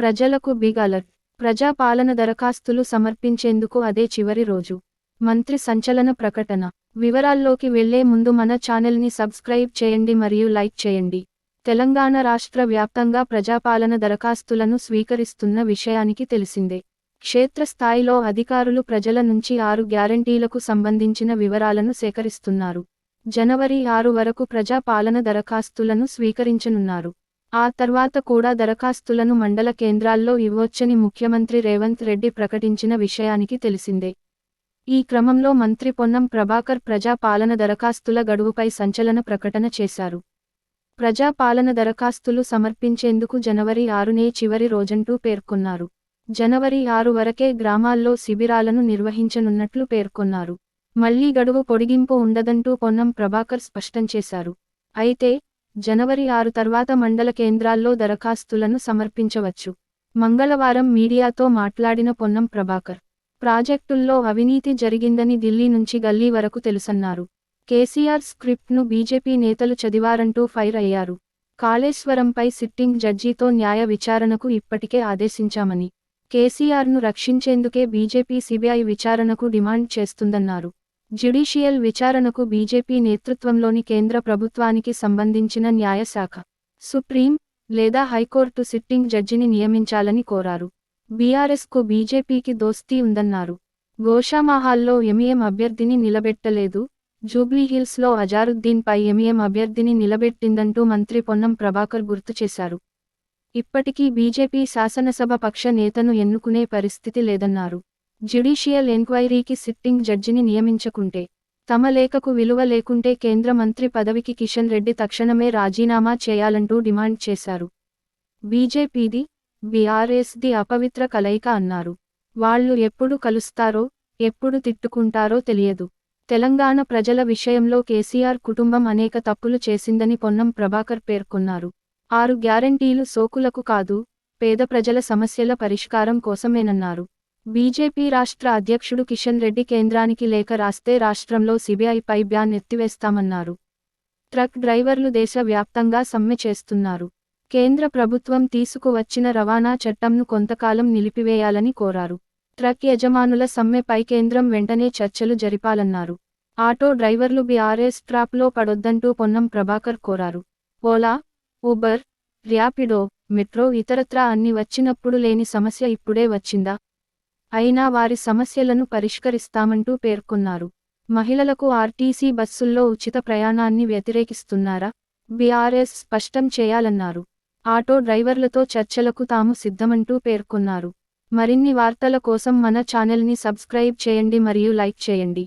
ప్రజలకు big alert. ప్రజా పాలన దరఖాస్తులు సమర్పించేందుకు అదే చివరి రోజు. మంత్రి సంచలన ప్రకటన. వివరాల్లోకి వెళ్లే ముందు మన ఛానల్ని సబ్స్క్రైబ్ చేయండి మరియు లైక్ చేయండి. తెలంగాణ రాష్ట్ర వ్యాప్తంగా ప్రజాపాలన దరఖాస్తులను స్వీకరిస్తున్న విషయానికి తెలిసిందే. క్షేత్రస్థాయిలో అధికారులు ప్రజల నుంచి 6 గ్యారంటీలకు సంబంధించిన వివరాలను సేకరిస్తున్నారు. జనవరి 6 వరకు ప్రజా పాలన దరఖాస్తులను స్వీకరించనున్నారు. ఆ తర్వాత కూడా దరఖాస్తులను మండల కేంద్రాల్లో ఇవ్వొచ్చని ముఖ్యమంత్రి రేవంత్ రెడ్డి ప్రకటించిన విషయానికి తెలిసిందే. ఈ క్రమంలో మంత్రి పొన్నం ప్రభాకర్ ప్రజా పాలన దరఖాస్తుల గడువుపై సంచలన ప్రకటన చేశారు. ప్రజా పాలన దరఖాస్తులు సమర్పించేందుకు జనవరి 6నే చివరి రోజంటూ పేర్కొన్నారు. జనవరి 6 వరకే గ్రామాల్లో శిబిరాలను నిర్వహించనున్నట్లు పేర్కొన్నారు. మళ్లీ గడువు పొడిగింపు ఉండదంటూ పొన్నం ప్రభాకర్ స్పష్టం చేశారు. అయితే జనవరి 6 తర్వాత మండల కేంద్రాల్లో దరఖాస్తులను సమర్పించవచ్చు. మంగళవారం మీడియాతో మాట్లాడిన పొన్నం ప్రభాకర్, ప్రాజెక్టుల్లో అవినీతి జరిగిందని ఢిల్లీ నుంచి గల్లీ వరకు తెలుసన్నారు. కేసీఆర్ స్క్రిప్ట్ను బీజేపీ నేతలు చదివారంటూ ఫైర్ అయ్యారు. కాళేశ్వరంపై సిట్టింగ్ జడ్జితో న్యాయ విచారణకు ఇప్పటికే ఆదేశించామని, కేసీఆర్ను రక్షించేందుకే బీజేపీ సీబీఐ విచారణకు డిమాండ్ చేస్తుందన్నారు. జ్యుడిషియల్ విచారణకు బీజేపీ నేతృత్వంలోని కేంద్ర ప్రభుత్వానికి సంబంధించిన న్యాయశాఖ, సుప్రీం లేదా హైకోర్టు సిట్టింగ్ జడ్జిని నియమించాలని కోరారు. బీఆర్ఎస్కు బీజేపీకి దోస్తీ ఉందన్నారు. గోషామహల్లో ఎంఈఎం అభ్యర్థిని నిలబెట్టలేదు, జూబ్లీహిల్స్లో అజారుద్దీన్పై ఎంఈఎం అభ్యర్థిని నిలబెట్టిందంటూ మంత్రి పొన్నం ప్రభాకర్ గుర్తు చేశారు. ఇప్పటికీ బీజేపీ శాసనసభ పక్ష నేతను ఎన్నుకునే పరిస్థితి లేదన్నారు. జ్యుడిషియల్ ఎంక్వైరీకి సిట్టింగ్ జడ్జిని నియమించకుంటే, తమ లేఖకు విలువ లేకుంటే కేంద్ర మంత్రి పదవికి కిషన్ రెడ్డి తక్షణమే రాజీనామా చేయాలంటూ డిమాండ్ చేశారు. బీజేపీది, బీఆర్ఎస్ది అపవిత్ర కలయిక అన్నారు. వాళ్లు ఎప్పుడు కలుస్తారో, ఎప్పుడు తిట్టుకుంటారో తెలియదు. తెలంగాణ ప్రజల విషయంలో కేసీఆర్ కుటుంబం అనేక తప్పులు చేసిందని పొన్నం ప్రభాకర్ పేర్కొన్నారు. 6 గ్యారంటీలు సోకులకు కాదు, పేద ప్రజల సమస్యల పరిష్కారం కోసమేనన్నారు. బీజేపీ రాష్ట్ర అధ్యక్షుడు కిషన్ రెడ్డి కేంద్రానికి లేఖ రాస్తే రాష్ట్రంలో సీబీఐపై బ్యాన్ ఎత్తివేస్తామన్నారు. ట్రక్ డ్రైవర్లు దేశ వ్యాప్తంగా సమ్మె చేస్తున్నారు. కేంద్ర ప్రభుత్వం తీసుకువచ్చిన రవాణా చట్టంను కొంతకాలం నిలిపివేయాలని కోరారు. ట్రక్ యజమానుల సమ్మెపై కేంద్రం వెంటనే చర్చలు జరిపాలన్నారు. ఆటో డ్రైవర్లు బీఆర్ఎస్ ట్రాప్లో పడొద్దంటూ పొన్నం ప్రభాకర్ కోరారు. ఓలా, ఊబర్, ర్యాపిడో, మెట్రో ఇతరత్రా అన్ని వచ్చినప్పుడు లేని సమస్య ఇప్పుడే వచ్చిందా? అయినా వారి సమస్యలను పరిష్కరిస్తామంటూ పేర్కొన్నారు. మహిళలకు ఆర్టీసీ బస్సుల్లో ఉచిత ప్రయాణాన్ని వ్యతిరేకిస్తున్నారా? బీఆర్ఎస్ స్పష్టం చేయాలన్నారు. ఆటో డ్రైవర్లతో చర్చలకు తాము సిద్ధమంటూ పేర్కొన్నారు. మరిన్ని వార్తల కోసం మన ఛానల్ని సబ్స్క్రైబ్ చేయండి మరియు లైక్ చేయండి.